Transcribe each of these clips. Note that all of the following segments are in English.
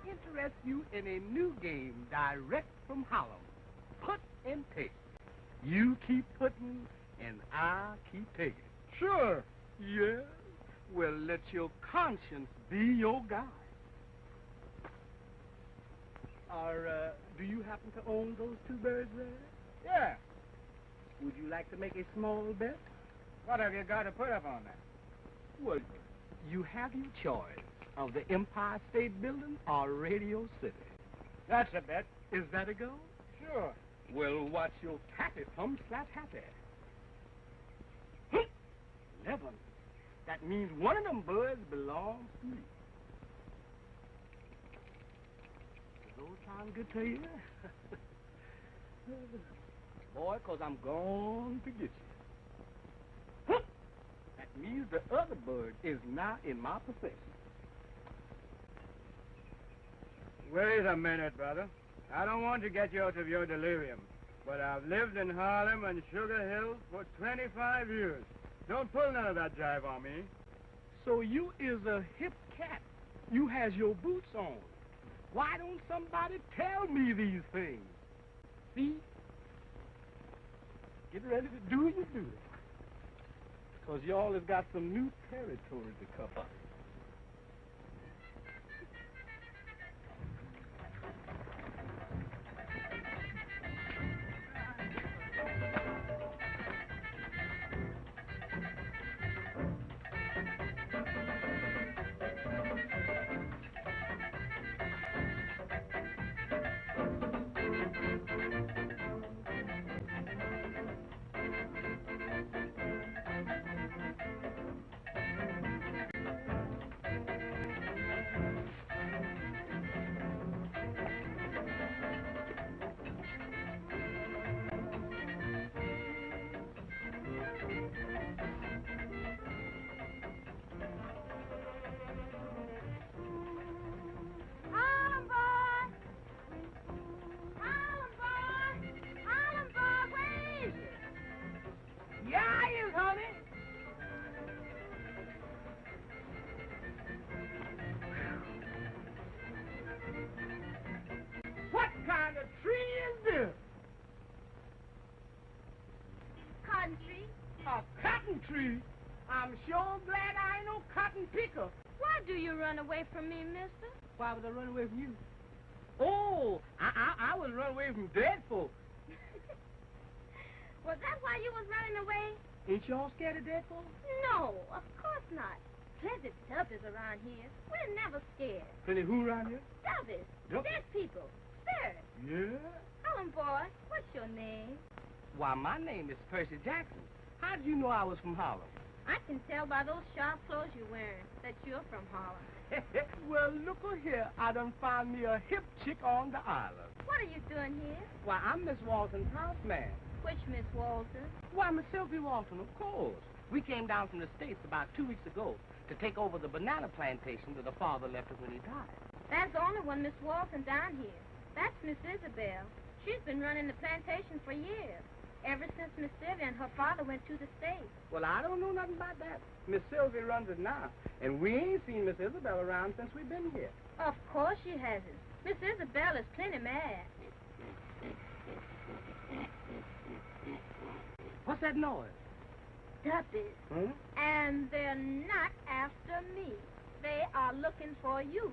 Interest you in a new game direct from Harlem. Put and take. You keep putting and I'll keep taking. Sure. Yeah? Well, let your conscience be your guide. Do you happen to own those two birds there? Yeah. Would you like to make a small bet? What have you got to put up on that? Well, you have your choice of the Empire State Building or Radio City. That's a bet. Is that a go? Sure. Well, watch your pappy plumb slap happy. 11. That means one of them birds belongs to me. Does those sound good to you? Boy, 'cause I'm going to get you. That means the other bird is now in my possession. Wait a minute, brother. I don't want to get you out of your delirium, but I've lived in Harlem and Sugar Hill for 25 years. Don't pull none of that jive on me. So you is a hip cat. You has your boots on. Why don't somebody tell me these things? See? Get ready to do your duty. Because y'all has got some new territory to cover. What kind of tree is this? Cotton tree? A cotton tree? I'm sure glad I ain't no cotton picker. Why do you run away from me, mister? Why would I run away from you? Oh, I would run away from dead folks. Was that why you was running away? Ain't y'all scared of dead folks? No, of course not. Plenty dubbies around here. We're never scared. Plenty who around here? Dubbies. Yep. Dead people. Spirits. Yeah? Helen, boy, what's your name? Why, my name is Percy Jackson. How did you know I was from Harlem? I can tell by those sharp clothes you're wearing that you're from Harlem. Well, look here. I done found me a hip chick on the island. What are you doing here? Why, I'm Miss Walton's houseman. Which Miss Walton? Why, Miss Sylvie Walton, of course. We came down from the States about 2 weeks ago to take over the banana plantation that her father left us when he died. There's only one Miss Walton down here. That's Miss Isabel. She's been running the plantation for years. Ever since Miss Sylvia and her father went to the States. Well, I don't know nothing about that. Miss Sylvia runs it now, and we ain't seen Miss Isabel around since we've been here. Of course she hasn't. Miss Isabel is plenty mad. What's that noise? Dubbies. Huh? And they're not after me. They are looking for you.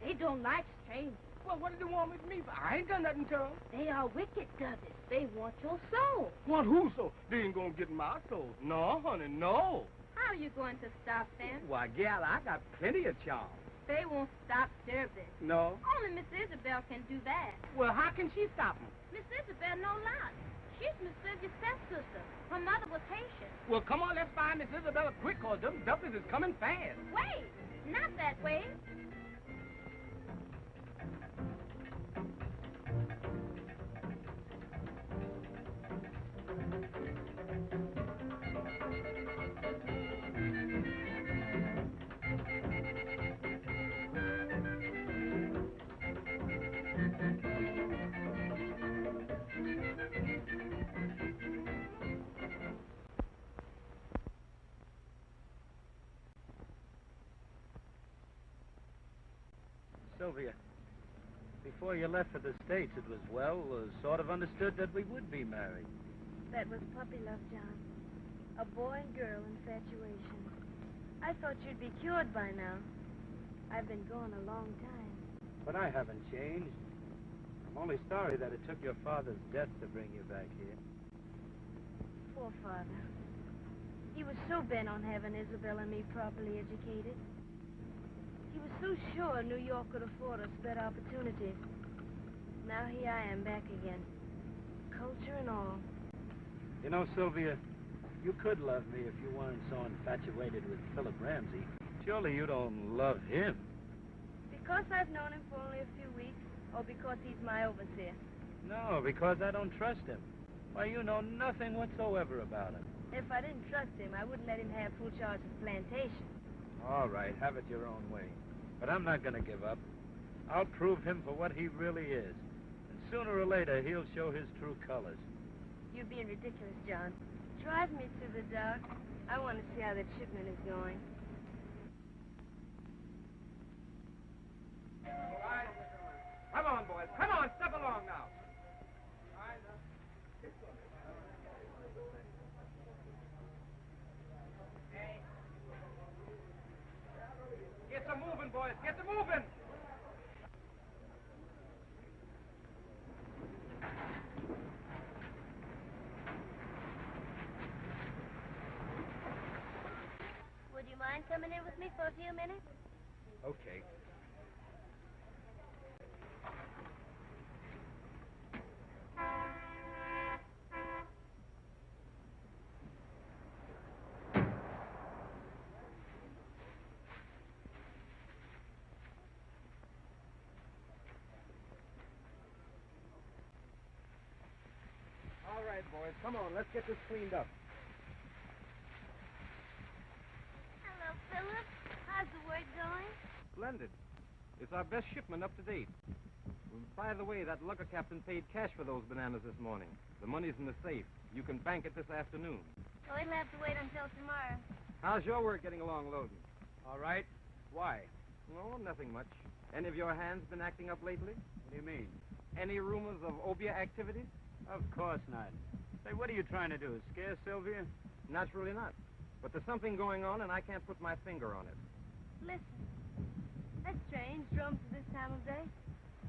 They don't like strangers. Well, what do they want with me for? I ain't done nothing to them. They are wicked dubbies. They want your soul. Want who so? They ain't gonna get my soul. No, honey, no. How are you going to stop them? Why, gal, I got plenty of charm. They won't stop serving. No? Only Miss Isabel can do that. Well, how can she stop me? Miss Isabel no lot. She's Miss Sylvia's stepsister. Her mother was Haitian. Well, come on, let's find Miss Isabella quick, cause them duppies is coming fast. Wait! Not that way. Sylvia, before you left for the States, it was, sort of understood that we would be married. That was puppy love, John. A boy and girl infatuation. I thought you'd be cured by now. I've been gone a long time. But I haven't changed. I'm only sorry that it took your father's death to bring you back here. Poor father. He was so bent on having Isabel and me properly educated. He was so sure New York could afford us better opportunities. Now here I am back again. Culture and all. You know, Sylvia, you could love me if you weren't so infatuated with Philip Ramsey. Surely you don't love him. Because I've known him for only a few weeks, or because he's my overseer? No, because I don't trust him. Why, you know nothing whatsoever about him. If I didn't trust him, I wouldn't let him have full charge of the plantation. All right, have it your own way. But I'm not going to give up. I'll prove him for what he really is. And sooner or later, he'll show his true colors. You're being ridiculous, John. Drive me through the dark. I want to see how that shipment is going. All right. Come on, boys. Come on, step along now. Get them moving, boys. Get them moving. Would you mind coming in with me for a few minutes? Okay. All right, boys. Come on, let's get this cleaned up. Hello, Philip. How's the work going? Splendid. It's our best shipment up to date. By the way, that lugger captain paid cash for those bananas this morning. The money's in the safe. You can bank it this afternoon. Oh, it'll have to wait until tomorrow. How's your work getting along loading? All right. Why? No, nothing much. Any of your hands been acting up lately? What do you mean? Any rumors of obia activities? Of course not. Say, what are you trying to do? Scare Sylvia? Naturally not. But there's something going on, and I can't put my finger on it. Listen. That's strange, drums at this time of day.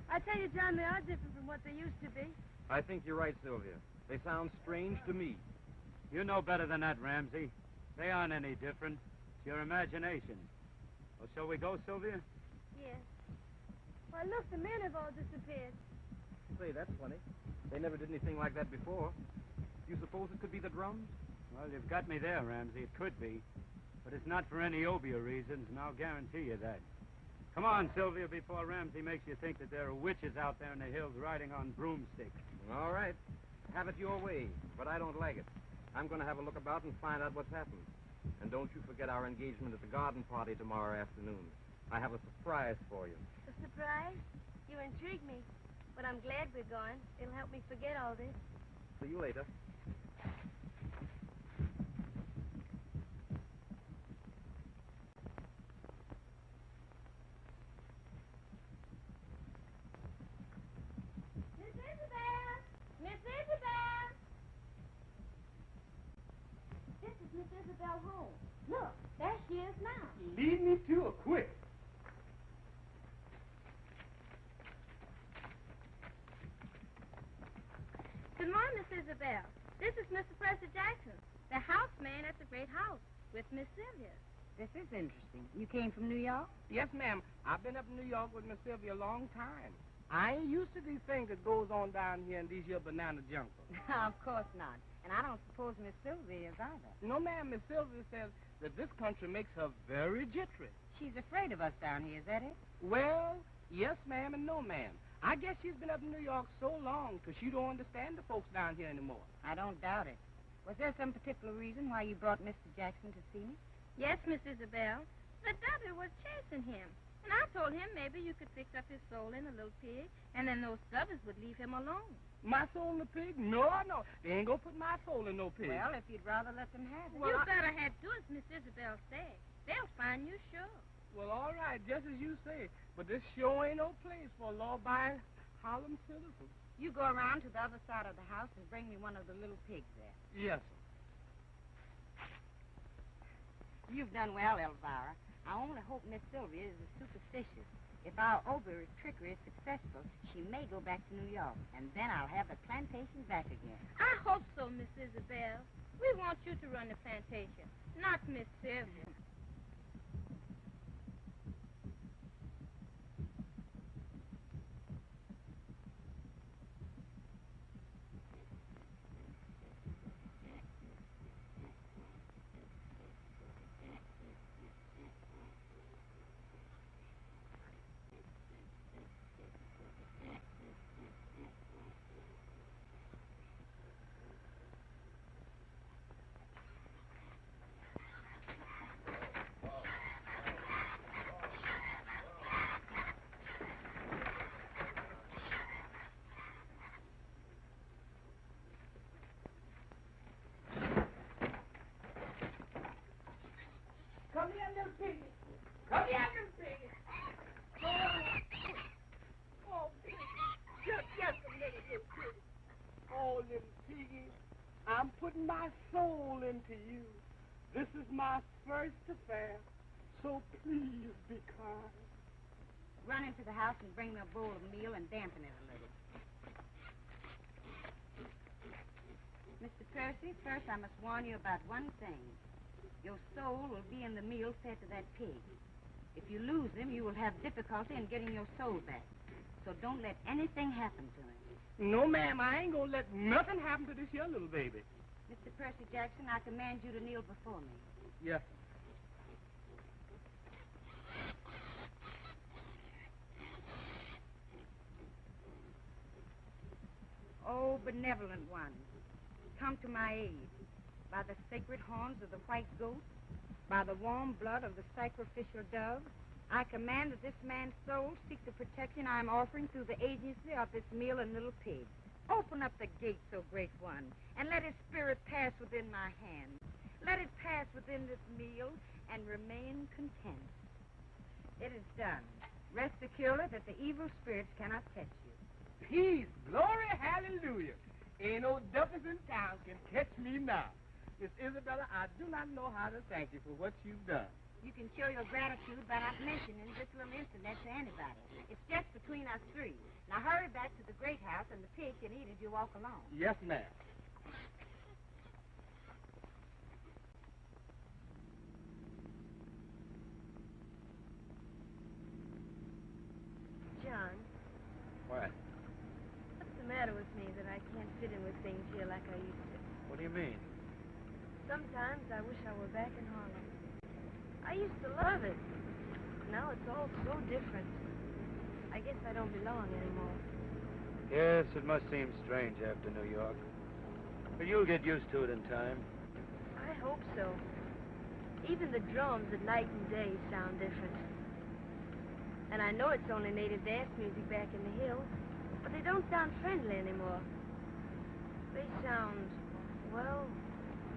I tell you, John, they are different from what they used to be. I think you're right, Sylvia. They sound strange to me. You know better than that, Ramsey. They aren't any different. It's your imagination. Well, shall we go, Sylvia? Yes. Why, look, the men have all disappeared. Say, that's funny. They never did anything like that before. Do you suppose it could be the drums? Well, you've got me there, Ramsey. It could be. But it's not for any obia reasons, and I'll guarantee you that. Come on, Sylvia, before Ramsey makes you think that there are witches out there in the hills riding on broomsticks. All right. Have it your way, but I don't like it. I'm going to have a look about and find out what's happened. And don't you forget our engagement at the garden party tomorrow afternoon. I have a surprise for you. A surprise? You intrigue me. But I'm glad we're going. It'll help me forget all this. See you later. Miss Isabel! Miss Isabel! This is Miss Isabel home. Look, there she is now. Lead me to her, quick. Good morning, Miss Isabel. This is Mr. Percy Jackson, the houseman at the great house, with Miss Sylvia. This is interesting. You came from New York? Yes, ma'am. I've been up in New York with Miss Sylvia a long time. I ain't used to these things that goes on down here in these here banana jungles. Of course not. And I don't suppose Miss Sylvia is either. No, ma'am, Miss Sylvia says that this country makes her very jittery. She's afraid of us down here, is that it? Well, yes, ma'am, and no, ma'am. I guess she's been up in New York so long because she don't understand the folks down here anymore. I don't doubt it. Was there some particular reason why you brought Mr. Jackson to see me? Yes, Miss Isabel. The devil was chasing him. And I told him maybe you could fix up his soul in a little pig, and then those stubbers would leave him alone. My soul in the pig? No, no. They ain't gonna put my soul in no pig. Well, if you'd rather let them have it. You better head to as Miss Isabel said. They'll find you sure. Well, all right, just as you say. But this sure ain't no place for a law-abiding Harlem citizen. You go around to the other side of the house and bring me one of the little pigs there. Yes, sir. You've done well, Elvira. I only hope Miss Sylvia is superstitious. If our over trickery is successful, she may go back to New York, and then I'll have the plantation back again. I hope so, Miss Isabel. We want you to run the plantation, not Miss Sylvia. Come here, little piggy. Come here, little piggy. Oh, piggy. Just a minute, little piggy. Oh, little piggy, I'm putting my soul into you. This is my first affair, so please be kind. Run into the house and bring me a bowl of meal and dampen it a little. Mr. Percy, first I must warn you about one thing. Your soul will be in the meal fed to that pig. If you lose him, you will have difficulty in getting your soul back. So don't let anything happen to him. No, ma'am, I ain't gonna let nothing happen to this here little baby. Mr. Percy Jackson, I command you to kneel before me. Yes. Oh, benevolent one, come to my aid. By the sacred horns of the white goat, by the warm blood of the sacrificial dove, I command that this man's soul seek the protection I am offering through the agency of this meal and little pig. Open up the gate, O great one, and let his spirit pass within my hand. Let it pass within this meal and remain content. It is done. Rest securely that the evil spirits cannot touch you. Peace, glory, hallelujah. Ain't no duffers in town can catch me now. Miss Isabella, I do not know how to thank you for what you've done. You can show your gratitude by not mentioning this little incident to anybody. It's just between us three. Now hurry back to the great house, and the pig can eat as you walk along. Yes, ma'am. John, What? what's the matter with me that I can't fit in with things here like I used to? What do you mean? Sometimes I wish I were back in Harlem. I used to love it. Now it's all so different. I guess I don't belong anymore. Yes, it must seem strange after New York. But you'll get used to it in time. I hope so. Even the drums at night and day sound different. And I know it's only native dance music back in the hills, but they don't sound friendly anymore. They sound, well,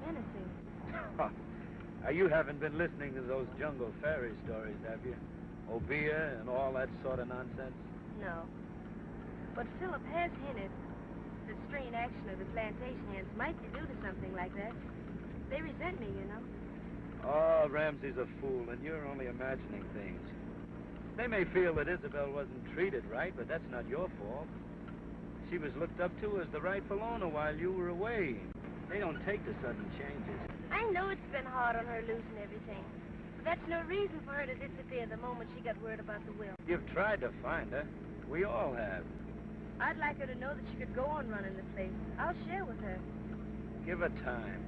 menacing. You haven't been listening to those jungle fairy stories, have you? Obeah and all that sort of nonsense? No. But Philip has hinted that strain action of the plantation hands might be due to something like that. They resent me, you know. Oh, Ramsey's a fool, and you're only imagining things. They may feel that Isabel wasn't treated right, but that's not your fault. She was looked up to as the rightful owner while you were away. They don't take the sudden changes. I know it's been hard on her losing everything. But that's no reason for her to disappear the moment she got word about the will. You've tried to find her. We all have. I'd like her to know that she could go on running the place. I'll share with her. Give her time.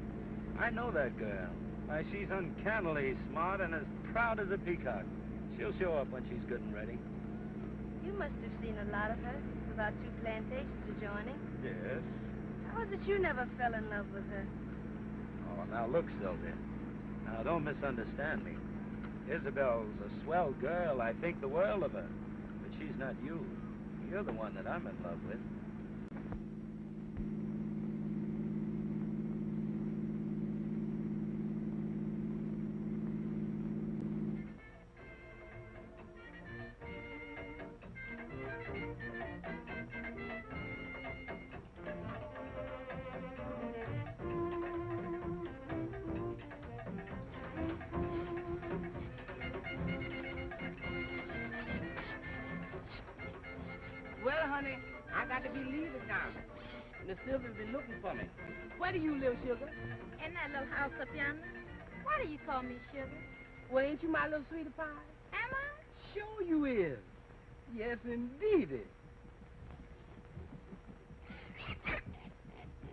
I know that girl. Why, she's uncannily smart and as proud as a peacock. She'll show up when she's good and ready. You must have seen a lot of her without 2 plantations adjoining. Yes. How is it you never fell in love with her? Oh, now look, Sylvia. Now, don't misunderstand me. Isabel's a swell girl. I think the world of her. But she's not you. You're the one that I'm in love with. Well, honey, I got to be leaving now. Miss Sylvia's been looking for me. Where do you live, Sugar? In that little house up yonder. Why do you call me Sugar? Well, ain't you my little sweetie pie? Am I? Sure you is. Yes, indeedy.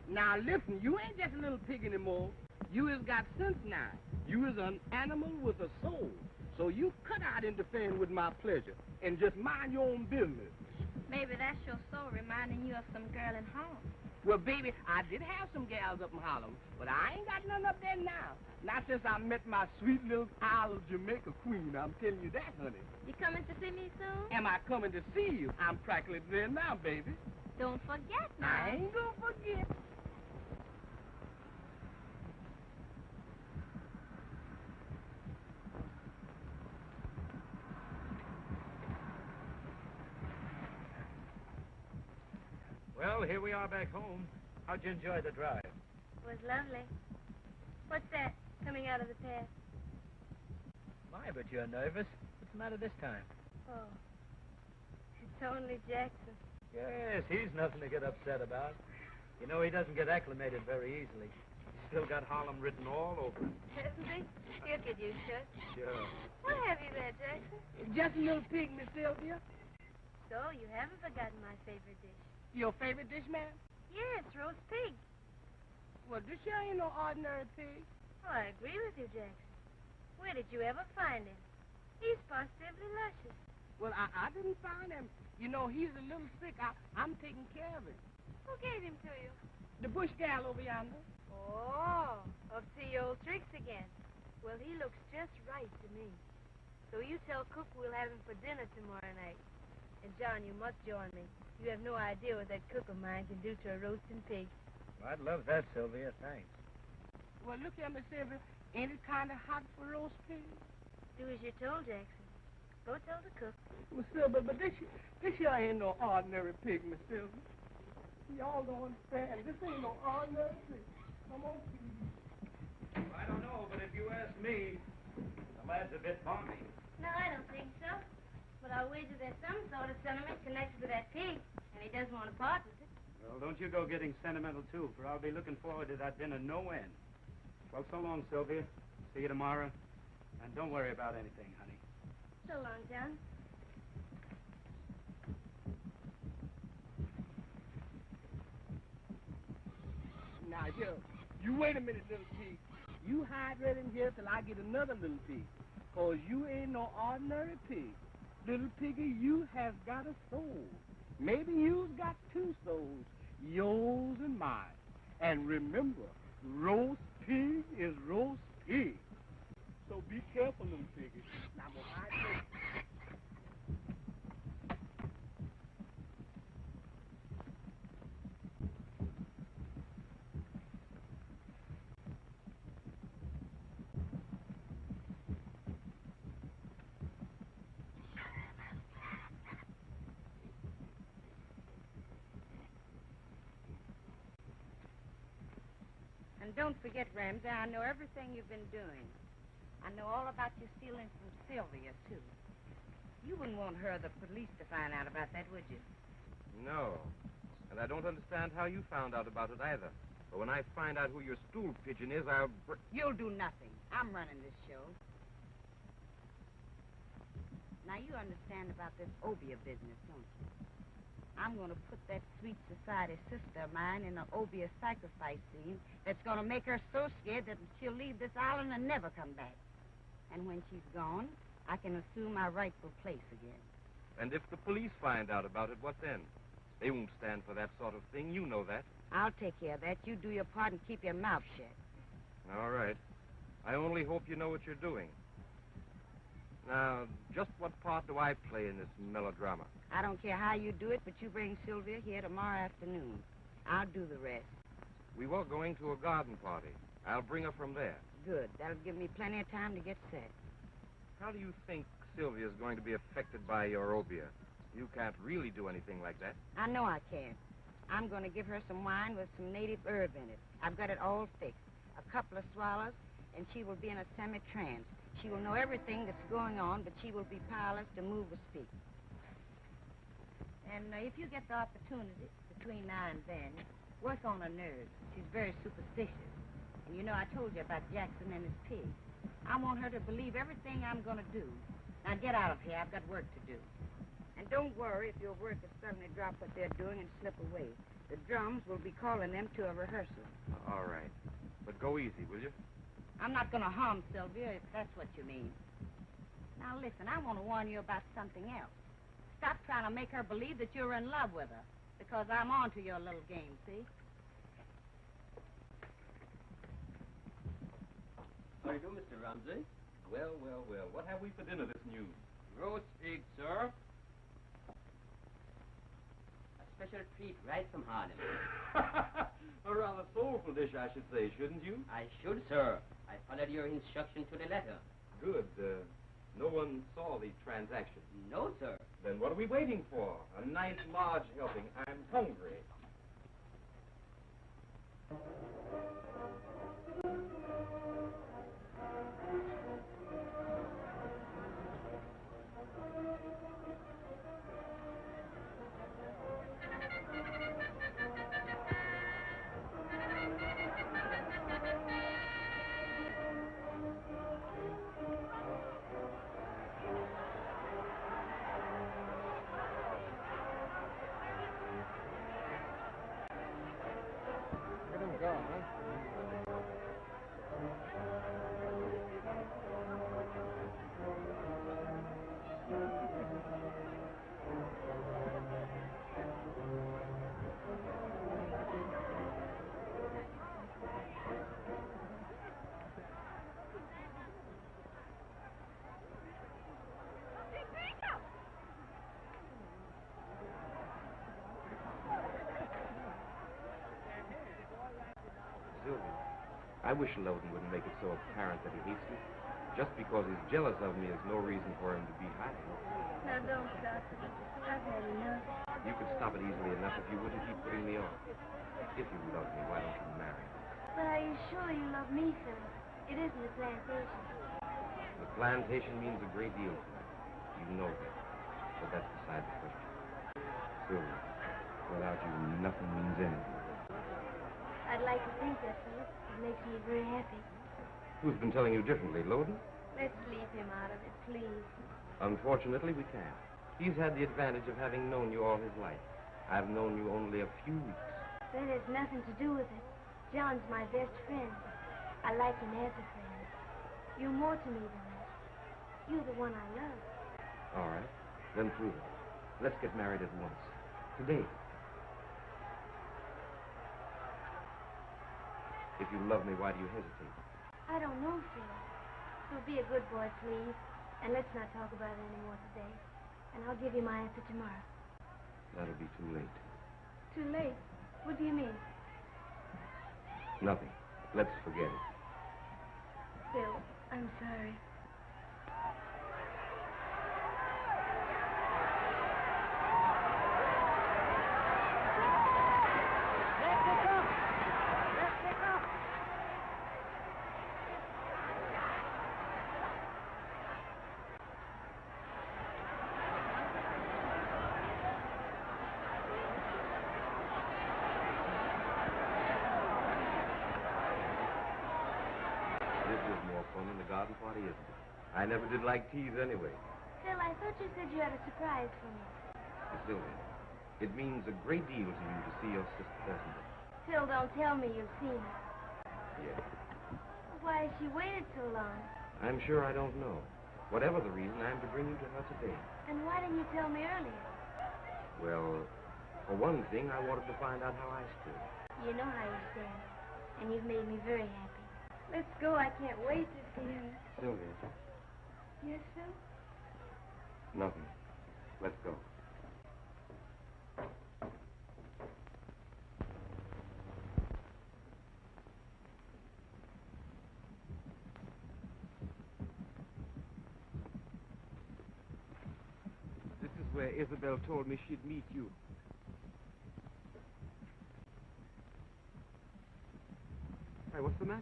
Now, listen, you ain't just a little pig anymore. You has got sense now. You is an animal with a soul. So you cut out interfering with my pleasure and just mind your own business. Maybe that's your soul reminding you of some girl in Harlem. Well, baby, I did have some gals up in Harlem, but I ain't got none up there now. Not since I met my sweet little Isle of Jamaica queen, I'm telling you that, honey. You coming to see me soon? Am I coming to see you? I'm practically there now, baby. Don't forget now. I ain't gonna forget. Well, here we are back home. How'd you enjoy the drive? It was lovely. What's that coming out of the path? My, but you're nervous. What's the matter this time? Oh, it's only Jackson. Yes, he's nothing to get upset about. You know, he doesn't get acclimated very easily. He's still got Harlem written all over him. Hasn't he? He'll get used to it. Sure. What have you there, Jackson? Just a little pig, Miss Sylvia. So, you haven't forgotten my favorite dish. Your favorite dish, ma'am? Yes, roast pig. Well, this here ain't no ordinary pig. Oh, I agree with you, Jackson. Where did you ever find him? He's positively luscious. Well, I didn't find him. You know, he's a little sick. I'm taking care of him. Who gave him to you? The bush gal over yonder. Oh, up to your old tricks again. Well, he looks just right to me. So you tell Cook we'll have him for dinner tomorrow night. And, John, you must join me. You have no idea what that cook of mine can do to a roasting pig. I'd love that, Sylvia. Thanks. Well, look here, Miss Sylvia. Ain't it kind of hot for roast pig? Do as you're told, Jackson. Go tell the cook. Miss Sylvia, but this here ain't no ordinary pig, Miss Sylvia. Y'all don't understand. This ain't no ordinary pig. Come on, please. I don't know, but if you ask me, the lad's a bit balmy. No, I don't think so. But I'll wager there's some sort of sentiment connected with that pig, and he doesn't want to part with it. Well, don't you go getting sentimental, too, for I'll be looking forward to that dinner no end. Well, so long, Sylvia. See you tomorrow. And don't worry about anything, honey. So long, John. Now, here, you wait a minute, little pig. You hide right in here till I get another little pig. Cause you ain't no ordinary pig. Little piggy, you has got a soul. Maybe you've got 2 souls, yours and mine. And remember, roast pig is roast pig. So be careful, little piggy. Now, I'm gonna hide this. And don't forget, Ramsey, I know everything you've been doing. I know all about you stealing from Sylvia, too. You wouldn't want her or the police to find out about that, would you? No. And I don't understand how you found out about it either. But when I find out who your stool pigeon is, I'll... You'll do nothing. I'm running this show. Now, you understand about this Obia business, don't you? I'm going to put that sweet society sister of mine in an Obia sacrifice scene that's going to make her so scared that she'll leave this island and never come back. And when she's gone, I can assume my rightful place again. And if the police find out about it, what then? They won't stand for that sort of thing. You know that. I'll take care of that. You do your part and keep your mouth shut. All right. I only hope you know what you're doing. Now, just what part do I play in this melodrama? I don't care how you do it, but you bring Sylvia here tomorrow afternoon. I'll do the rest. We were going to a garden party. I'll bring her from there. Good. That'll give me plenty of time to get set. How do you think Sylvia's going to be affected by your Obia? You can't really do anything like that. I know I can. I'm going to give her some wine with some native herb in it. I've got it all fixed. A couple of swallows, and she will be in a semi-trance. She will know everything that's going on, but she will be powerless to move or speak. And if you get the opportunity between now and then, work on her nerves. She's very superstitious. And you know, I told you about Jackson and his pig. I want her to believe everything I'm going to do. Now get out of here. I've got work to do. And don't worry if your workers suddenly drop what they're doing and slip away. The drums will be calling them to a rehearsal. All right. But go easy, will you? I'm not going to harm Sylvia, if that's what you mean. Now, listen, I want to warn you about something else. Stop trying to make her believe that you're in love with her, because I'm on to your little game, see? How do you do, Mr. Ramsey? Well, well, well. What have we for dinner this news? Roast pig, sir. A special treat right from Harlem. A rather soulful dish, I should say, shouldn't you? I should, sir. I followed your instruction to the letter. Good. No one saw the transaction. No, sir. Then what are we waiting for? A nice large helping. I'm hungry. Sylvia, I wish Loden wouldn't make it so apparent that he hates me. Just because he's jealous of me is no reason for him to be hiding. Now, don't stop it. I've had enough. You could stop it easily enough if you wouldn't keep putting me off. If you love me, why don't you marry me? But are you sure you love me, Philip? It isn't the plantation. The plantation means a great deal to me. You know that. But that's beside the question. Sylvia, without you, nothing means anything. I'd like to think that, Philip. It makes me very happy. Who's been telling you differently, Loden? Let's leave him out of it, please. Unfortunately, we can't. He's had the advantage of having known you all his life. I've known you only a few weeks. That has nothing to do with it. John's my best friend. I like him as a friend. You're more to me than that. You're the one I love. All right. Then prove it. Let's get married at once. Today. If you love me, why do you hesitate? I don't know, Phil. So be a good boy, please. And let's not talk about it anymore today. And I'll give you my answer tomorrow. That'll be too late. Too late? What do you mean? Nothing. Let's forget it. Phil, I'm sorry. This is more fun than the garden party, isn't it? I never did like teas anyway. Phil, I thought you said you had a surprise for me. Sylvia, it means a great deal to you to see your sister personally. Phil, don't tell me you've seen her. Yes. Why has she waited so long? I'm sure I don't know. Whatever the reason, I'm to bring you to her today. And why didn't you tell me earlier? Well, for one thing, I wanted to find out how I stood. You know how you stand, and you've made me very happy. Let's go. I can't wait to see her. Sylvia. Yes, Phil? Nothing. Let's go. This is where Isabel told me she'd meet you. Hey, what's the matter?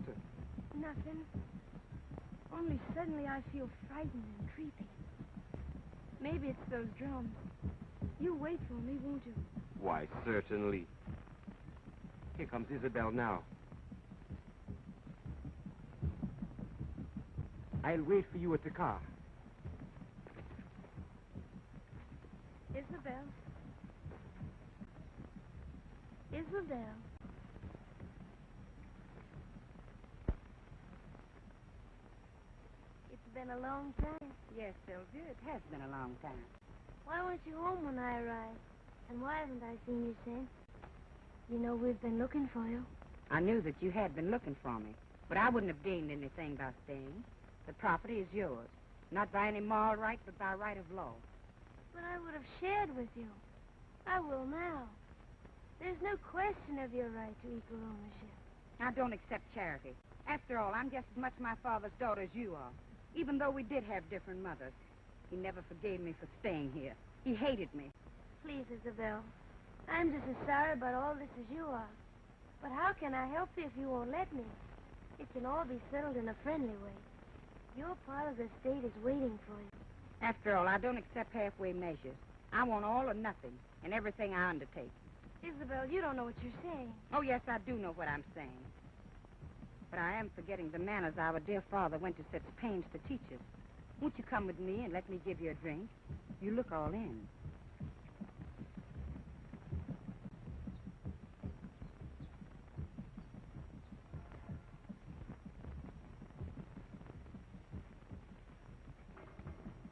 Nothing. Only suddenly I feel frightened and creepy. Maybe it's those drums. You wait for me, won't you? Why, certainly. Here comes Isabel now. I'll wait for you at the car. Isabel. Isabel. It's been a long time. Yes, Sylvia, it has been a long time. Why weren't you home when I arrived? And why haven't I seen you since? You know, we've been looking for you. I knew that you had been looking for me, but I wouldn't have gained anything by staying. The property is yours, not by any moral right, but by right of law. But I would have shared with you. I will now. There's no question of your right to equal ownership. I don't accept charity. After all, I'm just as much my father's daughter as you are. Even though we did have different mothers, he never forgave me for staying here. He hated me. Please, Isabel. I'm just as sorry about all this as you are. But how can I help you if you won't let me? It can all be settled in a friendly way. Your part of the estate is waiting for you. After all, I don't accept halfway measures. I want all or nothing in everything I undertake. Isabel, you don't know what you're saying. Oh, yes, I do know what I'm saying. But I am forgetting the manners our dear father went to such pains to teach us. Won't you come with me and let me give you a drink? You look all in.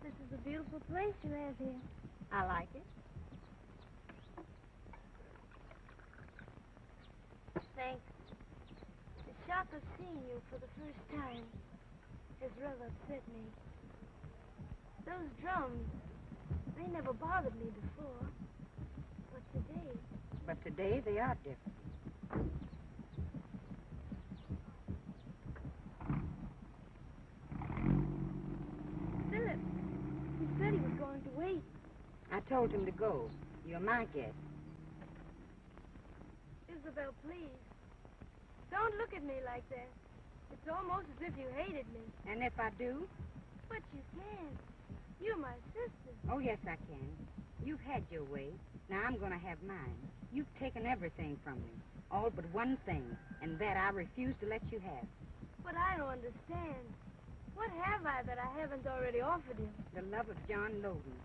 This is a beautiful place you have here. I like it. Thanks. The shock of seeing you for the first time has rather upset me. Those drums, they never bothered me before. But today they are different. Philip, he said he was going to wait. I told him to go. You're my guest. Isabel, please. Don't look at me like that. It's almost as if you hated me. And if I do? But you can't. You're my sister. Oh, yes, I can. You've had your way. Now I'm going to have mine. You've taken everything from me. All but one thing. And that I refuse to let you have. But I don't understand. What have I that I haven't already offered you? The love of John Loden.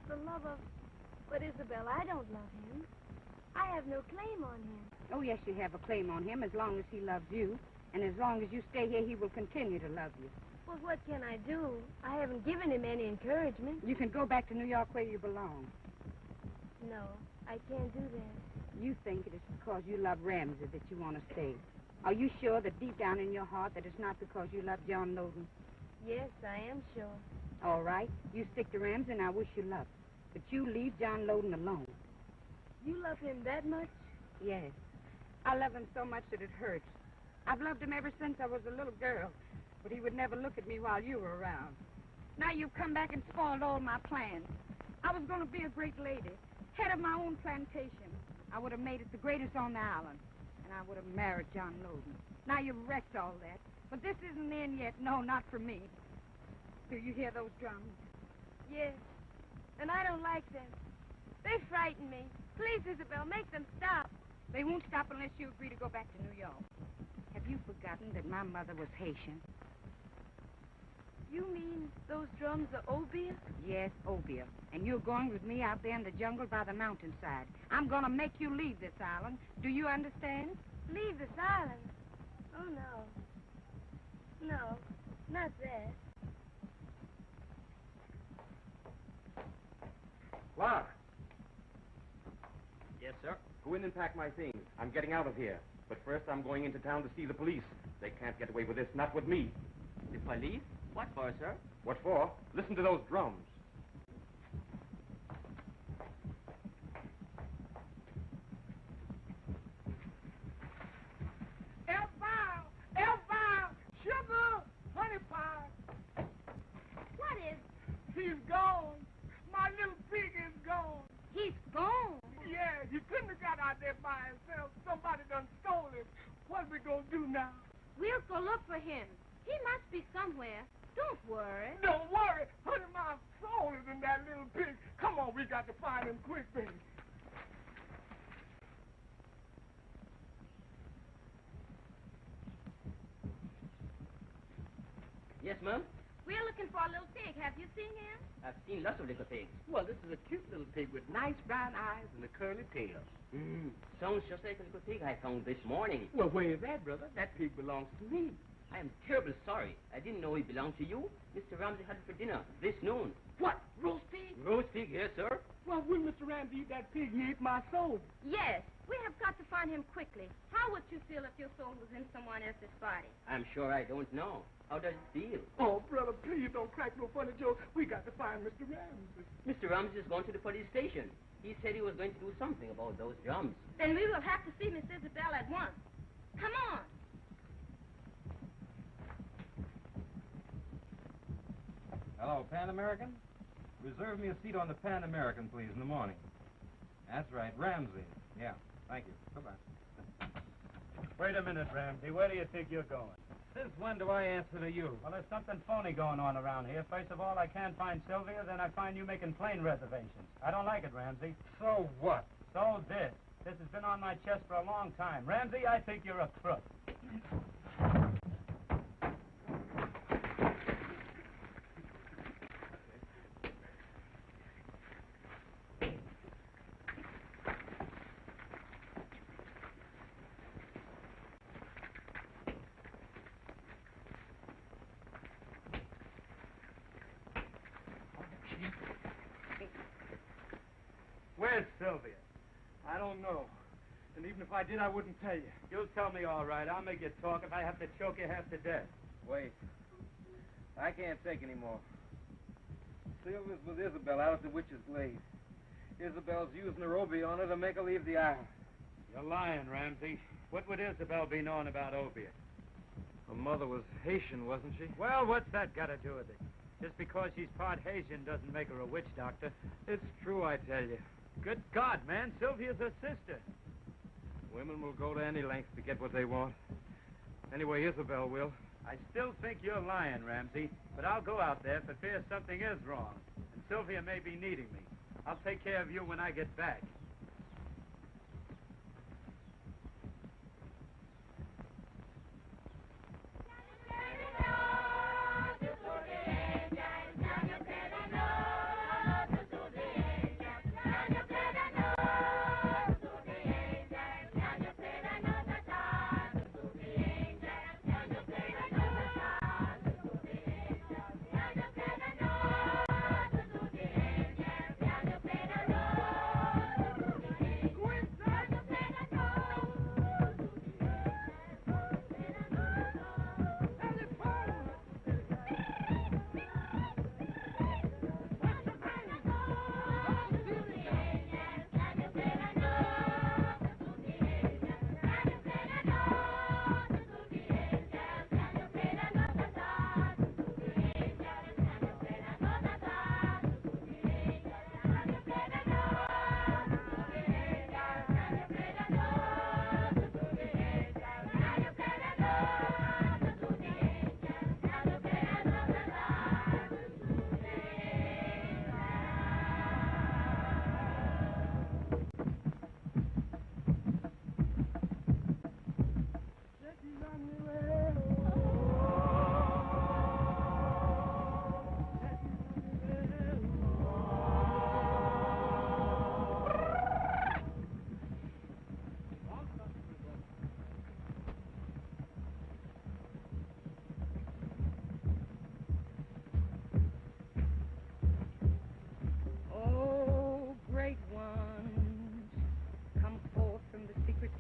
The love of... But, Isabel, I don't love him. I have no claim on him. Oh, yes, you have a claim on him as long as he loves you. And as long as you stay here, he will continue to love you. Well, what can I do? I haven't given him any encouragement. You can go back to New York where you belong. No, I can't do that. You think it is because you love Ramsey that you want to stay. Are you sure that deep down in your heart that it's not because you love John Loden? Yes, I am sure. All right. You stick to Ramsey, and I wish you luck. But you leave John Loden alone. You love him that much? Yes. I love him so much that it hurts. I've loved him ever since I was a little girl, but he would never look at me while you were around. Now you've come back and spoiled all my plans. I was going to be a great lady, head of my own plantation. I would have made it the greatest on the island, and I would have married John Loden. Now you've wrecked all that, but this isn't the end yet. No, not for me. Do you hear those drums? Yes, and I don't like them. They frighten me. Please, Isabel, make them stop. They won't stop unless you agree to go back to New York. Have you forgotten that my mother was Haitian? You mean those drums are obeah? Yes, Obia. And you're going with me out there in the jungle by the mountainside. I'm going to make you leave this island. Do you understand? Leave this island? Oh, no. No, not that. Clark, Yes, sir. go in and pack my things. I'm getting out of here. But first, I'm going into town to see the police. They can't get away with this, not with me. The police? What for, sir? What for? Listen to those drums. Elvire, sugar, honey pie. What is... He's gone. My little pig is gone. He's gone. Yeah, he couldn't have got out there by himself. Somebody done stole him. What we gonna do now? We'll go look for him. He must be somewhere. Don't worry. Don't worry. Honey, my soul is in that little pig. Come on, we got to find him quick, baby. Yes, ma'am. We're looking for a little pig. Have you seen him? I've seen lots of little pigs. Well, this is a cute little pig with nice brown eyes and a curly tail. Sounds just like a little pig I found this morning. Well, where is that, brother? That pig belongs to me. I am terribly sorry. I didn't know he belonged to you. Mr. Ramsey had it for dinner this noon. What? Roast pig? Roast pig, yes, sir. Well, when Mr. Ramsey eat that pig, he ate my soul. Yes. We have got to find him quickly. How would you feel if your soul was in someone else's body? I'm sure I don't know. How does it feel? Oh, brother, please don't crack no funny jokes. We got to find Mr. Ramsey. Mr. Ramsey has gone to the police station. He said he was going to do something about those drums. Then we will have to see Miss Isabel at once. Come on. Hello, Pan American? Reserve me a seat on the Pan American, please, in the morning. That's right, Ramsey. Yeah, thank you. Goodbye. Wait a minute, Ramsey. Where do you think you're going? Since when do I answer to you? Well, there's something phony going on around here. First of all, I can't find Sylvia, then I find you making plane reservations. I don't like it, Ramsey. So what? So this. This has been on my chest for a long time. Ramsey, I think you're a crook. Where's Sylvia? I don't know. And even if I did, I wouldn't tell you. You'll tell me all right. I'll make you talk if I have to choke you half to death. Wait. I can't take any more. Sylvia's with Isabel out at the Witch's Glade. Isabel's using her Obie on her to make her leave the island. You're lying, Ramsey. What would Isabel be knowing about opiate? Her mother was Haitian, wasn't she? Well, what's that got to do with it? Just because she's part Haitian doesn't make her a witch doctor. It's true, I tell you. Good God, man. Sylvia's her sister. Women will go to any lengths to get what they want. Anyway, Isabel will. I still think you're lying, Ramsey, but I'll go out there for fear something is wrong. And Sylvia may be needing me. I'll take care of you when I get back.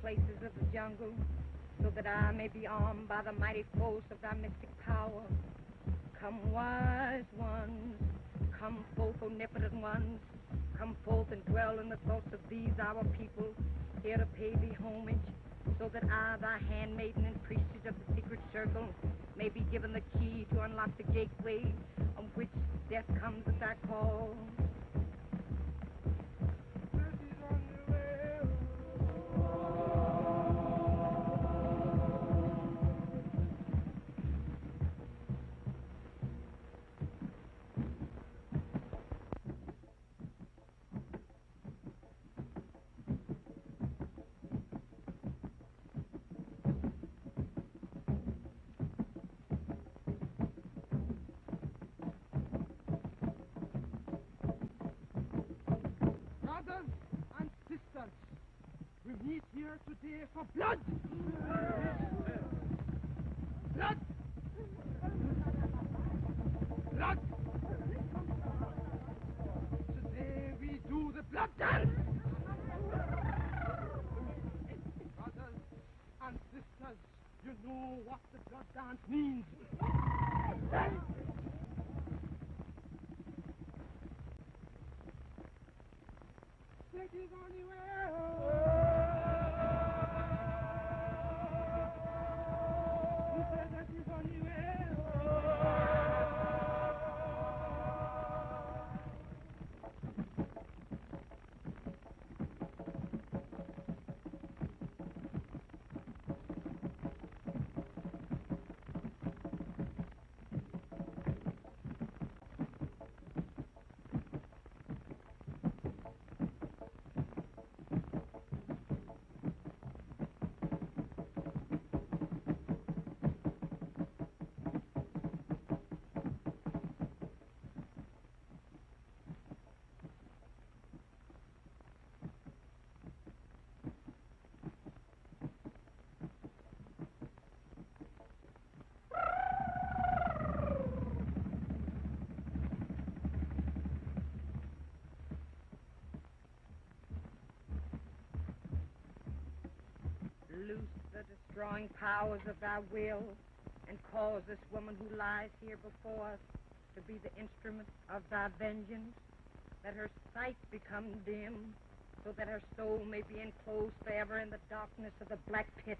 places of the jungle, so that I may be armed by the mighty force of thy mystic power. Come, wise ones, come forth, omnipotent ones, come forth and dwell in the thoughts of these our people, here to pay thee homage, so that I, thy handmaiden and priestess of the secret circle, may be given the key to unlock the gateway on which death comes at thy call. Brothers and sisters, we meet here today for blood. Blood. Blood. Today we do the blood dance. Brothers and sisters, you know what the blood dance means. It is only He said that is only Loose the destroying powers of thy will, and cause this woman who lies here before us to be the instrument of thy vengeance, that her sight become dim, so that her soul may be enclosed forever in the darkness of the black pit.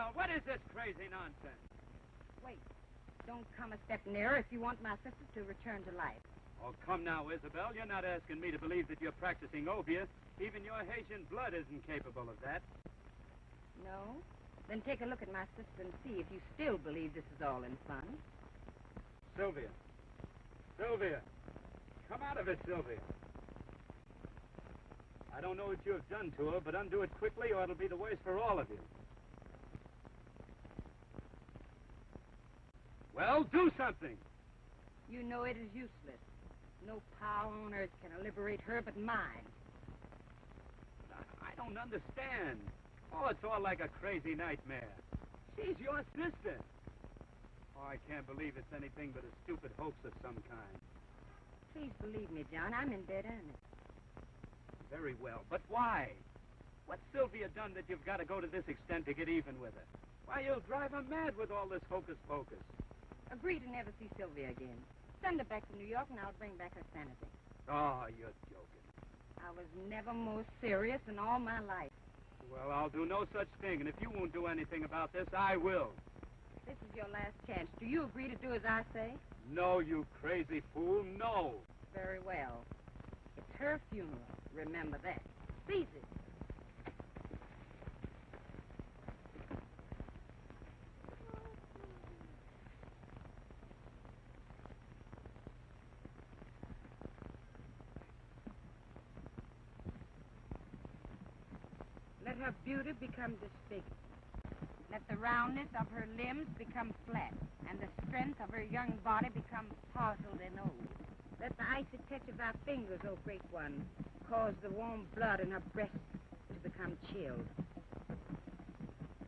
Isabel, what is this crazy nonsense? Wait. Don't come a step nearer if you want my sister to return to life. Oh, come now, Isabel. You're not asking me to believe that you're practicing obeah. Even your Haitian blood isn't capable of that. No? Then take a look at my sister and see if you still believe this is all in fun. Sylvia. Sylvia. Come out of it, Sylvia. I don't know what you have done to her, but undo it quickly or it'll be the worse for all of you. Well, do something. You know it is useless. No power on earth can liberate her but mine. I don't understand. Oh, it's all like a crazy nightmare. She's your sister. Oh, I can't believe it's anything but a stupid hoax of some kind. Please believe me, John. I'm in dead earnest. Very well, but why? What's Sylvia done that you've got to go to this extent to get even with her? Why, you'll drive her mad with all this hocus-pocus. Agree to never see Sylvia again. Send her back to New York, and I'll bring back her sanity. Oh, you're joking. I was never more serious in all my life. Well, I'll do no such thing, and if you won't do anything about this, I will. This is your last chance. Do you agree to do as I say? No, you crazy fool, no. Very well. It's her funeral. Remember that. Seize it. Let her beauty become disfigured. Let the roundness of her limbs become flat, and the strength of her young body become parcelled and old. Let the icy touch of our fingers, O great one, cause the warm blood in her breast to become chilled.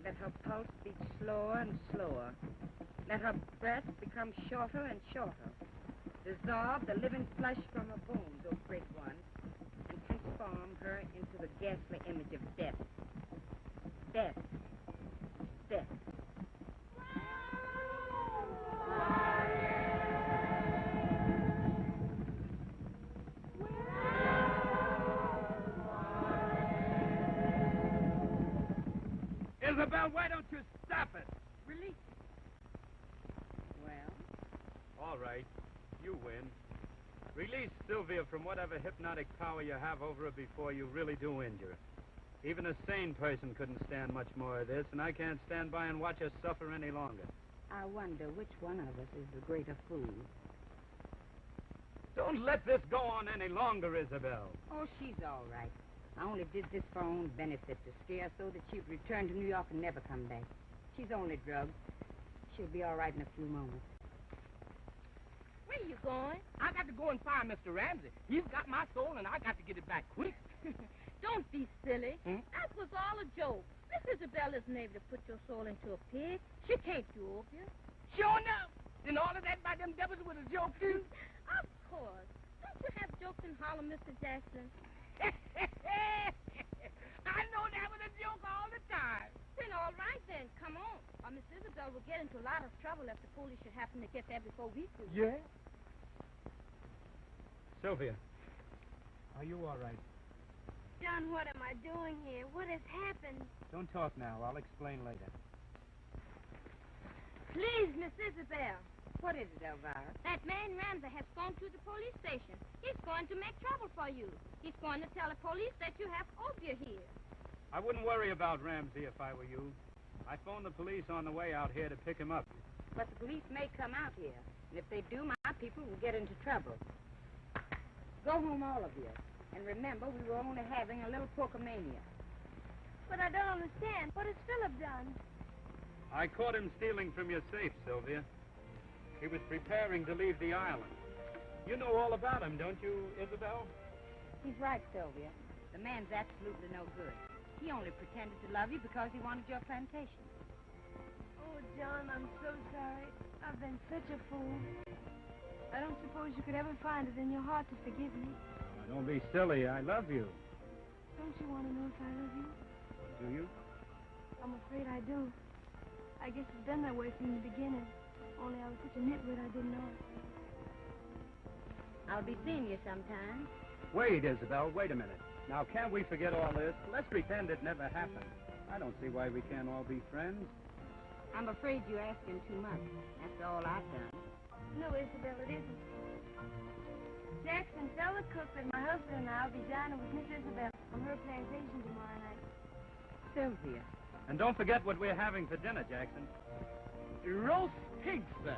Let her pulse beat slower and slower. Let her breath become shorter and shorter. Dissolve the living flesh from her bones, O great one, and transform her into the ghastly image of death. Death. Death. Isabel, why don't you stop it? Release. Well? All right. You win. Release Sylvia from whatever hypnotic power you have over her before you really do injure her. Even a sane person couldn't stand much more of this, and I can't stand by and watch her suffer any longer. I wonder which one of us is the greater fool. Don't let this go on any longer, Isabel. Oh, she's all right. I only did this for her own benefit, to scare her so that she'd return to New York and never come back. She's only drugged. She'll be all right in a few moments. Where you going? I got to go and find Mr. Ramsey. He's got my soul, and I got to get it back quick. Don't be silly. Hmm? That was all a joke. Miss Isabel isn't able to put your soul into a pig. She can't do opium. Sure enough. Then all of that by them devils was a joke, too? Of course. Don't you have jokes in Harlem, Mr. Jackson? I know that was a joke all the time. Then all right, then. Come on. Or Miss Isabel will get into a lot of trouble if the police should happen to get there before we do. Yeah? Sylvia, are you all right? John, what am I doing here? What has happened? Don't talk now. I'll explain later. Please, Miss Isabel. What is it, Elvira? That man Ramsey has gone to the police station. He's going to make trouble for you. He's going to tell the police that you have opium here. I wouldn't worry about Ramsey if I were you. I phoned the police on the way out here to pick him up. But the police may come out here. And if they do, my people will get into trouble. Go home, all of you. And remember, we were only having a little porcomania. But I don't understand. What has Philip done? I caught him stealing from your safe, Sylvia. He was preparing to leave the island. You know all about him, don't you, Isabel? He's right, Sylvia. The man's absolutely no good. He only pretended to love you because he wanted your plantation. Oh, John, I'm so sorry. I've been such a fool. I don't suppose you could ever find it in your heart to forgive me. Don't be silly. I love you. Don't you want to know if I love you? Do you? I'm afraid I do. I guess it's been that way from the beginning. Only I was such a nitwit I didn't know it. I'll be seeing you sometime. Wait, Isabel. Wait a minute. Now, can't we forget all this? Let's pretend it never happened. I don't see why we can't all be friends. I'm afraid you're asking too much. After all I've done. No, Isabel, it isn't. Jackson, tell the cook that my husband and I will be dining with Miss Isabel on her plantation tomorrow night. Sylvia. And don't forget what we're having for dinner, Jackson. Roast pig, sir.